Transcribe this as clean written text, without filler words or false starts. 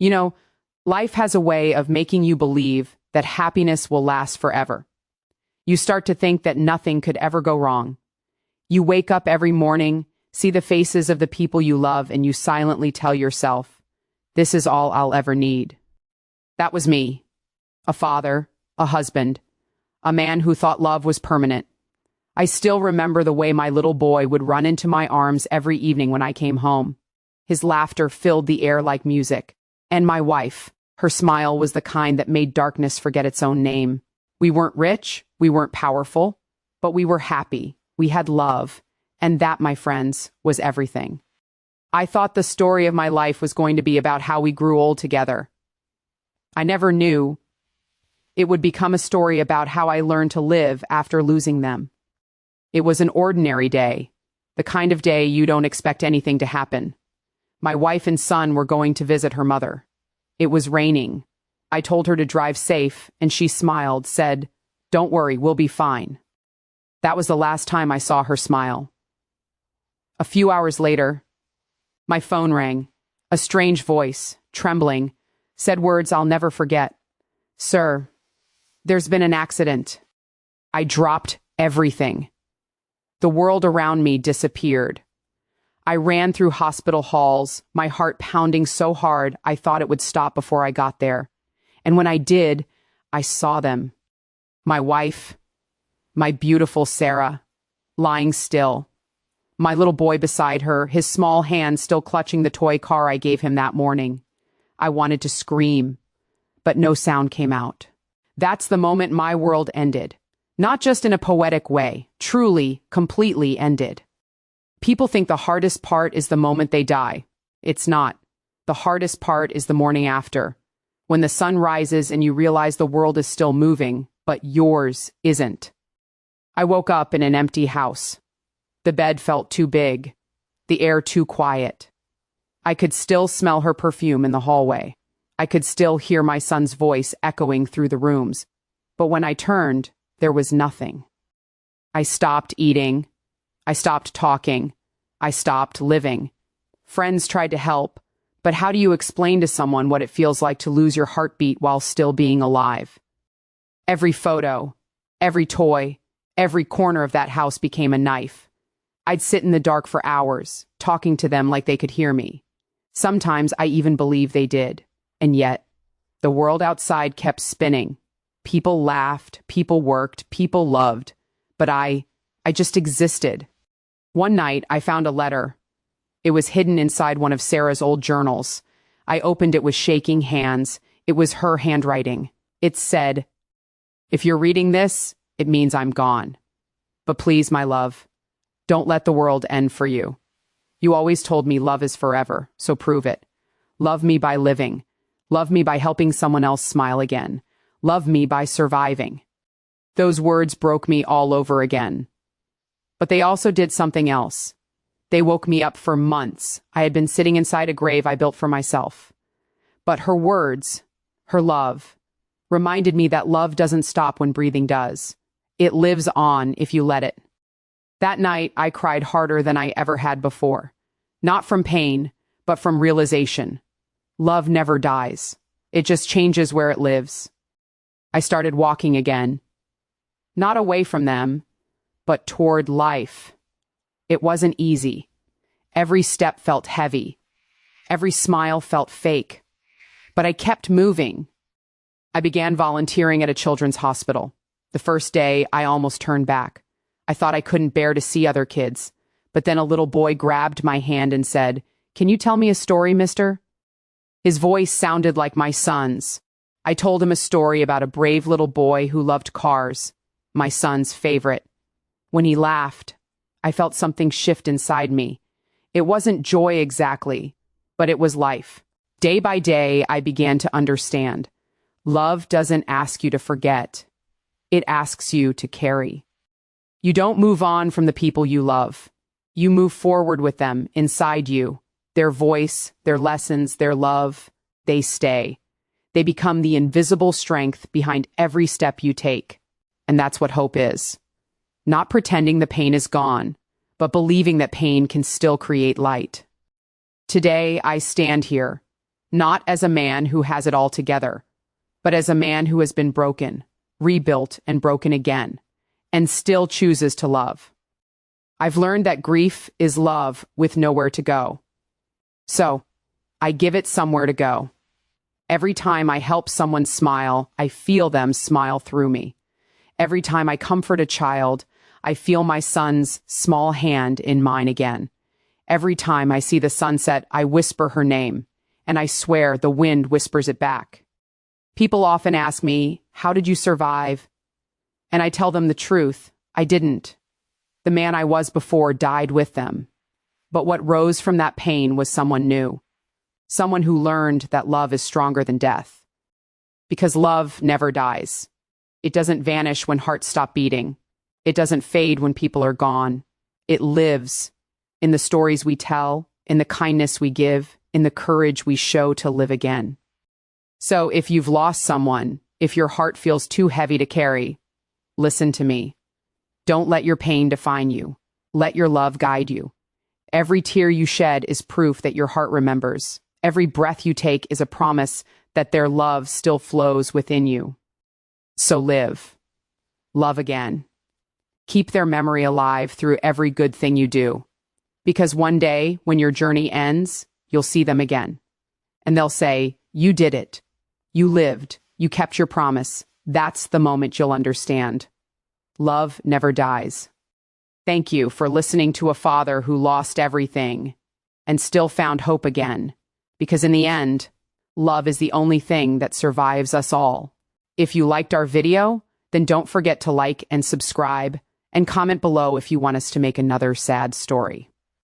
You know, life has a way of making you believe that happiness will last forever. You start to think that nothing could ever go wrong. You wake up every morning, see the faces of the people you love, and you silently tell yourself, this is all I'll ever need. That was me. A father, a husband, a man who thought love was permanent. I still remember the way my little boy would run into my arms every evening when I came home. His laughter filled the air like music. And my wife, her smile was the kind that made darkness forget its own name. We weren't rich, we weren't powerful, but we were happy. We had love. And that, my friends, was everything. I thought the story of my life was going to be about how we grew old together. I never knew it would become a story about how I learned to live after losing them. It was an ordinary day, the kind of day you don't expect anything to happen. My wife and son were going to visit her mother. It was raining. I told her to drive safe, and she smiled, said, "Don't worry, we'll be fine." That was the last time I saw her smile. A few hours later, my phone rang. A strange voice, trembling, said words I'll never forget. "Sir, there's been an accident." I dropped everything. The world around me disappeared. I ran through hospital halls, my heart pounding so hard I thought it would stop before I got there. And when I did, I saw them. My wife, my beautiful Sarah, lying still. My little boy beside her, his small hand still clutching the toy car I gave him that morning. I wanted to scream, but no sound came out. That's the moment my world ended. Not just in a poetic way, truly, completely ended. People think the hardest part is the moment they die. It's not. The hardest part is the morning after, when the sun rises and you realize the world is still moving, but yours isn't. I woke up in an empty house. The bed felt too big, the air too quiet. I could still smell her perfume in the hallway. I could still hear my son's voice echoing through the rooms. But when I turned, there was nothing. I stopped eating. I stopped talking. I stopped living. Friends tried to help, but how do you explain to someone what it feels like to lose your heartbeat while still being alive? Every photo, every toy, every corner of that house became a knife. I'd sit in the dark for hours, talking to them like they could hear me. Sometimes I even believed they did. And yet, the world outside kept spinning. People laughed, people worked, people loved. But I just existed. One night, I found a letter. It was hidden inside one of Sarah's old journals. I opened it with shaking hands. It was her handwriting. It said, "If you're reading this, it means I'm gone. But please, my love, don't let the world end for you. You always told me love is forever, so prove it. Love me by living. Love me by helping someone else smile again. Love me by surviving." Those words broke me all over again. But they also did something else. They woke me up for months. I had been sitting inside a grave I built for myself. But her words, her love, reminded me that love doesn't stop when breathing does. It lives on if you let it. That night, I cried harder than I ever had before. Not from pain, but from realization. Love never dies. It just changes where it lives. I started walking again. Not away from them, but toward life. It wasn't easy. Every step felt heavy. Every smile felt fake. But I kept moving. I began volunteering at a children's hospital. The first day, I almost turned back. I thought I couldn't bear to see other kids. But then a little boy grabbed my hand and said, "Can you tell me a story, mister?" His voice sounded like my son's. I told him a story about a brave little boy who loved cars, my son's favorite. When he laughed, I felt something shift inside me. It wasn't joy exactly, but it was life. Day by day, I began to understand. Love doesn't ask you to forget. It asks you to carry. You don't move on from the people you love. You move forward with them inside you. Their voice, their lessons, their love, they stay. They become the invisible strength behind every step you take. And that's what hope is. Not pretending the pain is gone, but believing that pain can still create light. Today, I stand here, not as a man who has it all together, but as a man who has been broken, rebuilt, and broken again, and still chooses to love. I've learned that grief is love with nowhere to go. So, I give it somewhere to go. Every time I help someone smile, I feel them smile through me. Every time I comfort a child, I feel my son's small hand in mine again. Every time I see the sunset, I whisper her name, and I swear the wind whispers it back. People often ask me, "How did you survive?" And I tell them the truth. I didn't. The man I was before died with them. But what rose from that pain was someone new. Someone who learned that love is stronger than death. Because love never dies. It doesn't vanish when hearts stop beating. It doesn't fade when people are gone. It lives in the stories we tell, in the kindness we give, in the courage we show to live again. So if you've lost someone, if your heart feels too heavy to carry, listen to me. Don't let your pain define you. Let your love guide you. Every tear you shed is proof that your heart remembers. Every breath you take is a promise that their love still flows within you. So live. Love again. Keep their memory alive through every good thing you do. Because one day, when your journey ends, you'll see them again. And they'll say, "You did it. You lived. You kept your promise." That's the moment you'll understand. Love never dies. Thank you for listening to a father who lost everything and still found hope again. Because in the end, love is the only thing that survives us all. If you liked our video, then don't forget to like and subscribe, and comment below if you want us to make another sad story.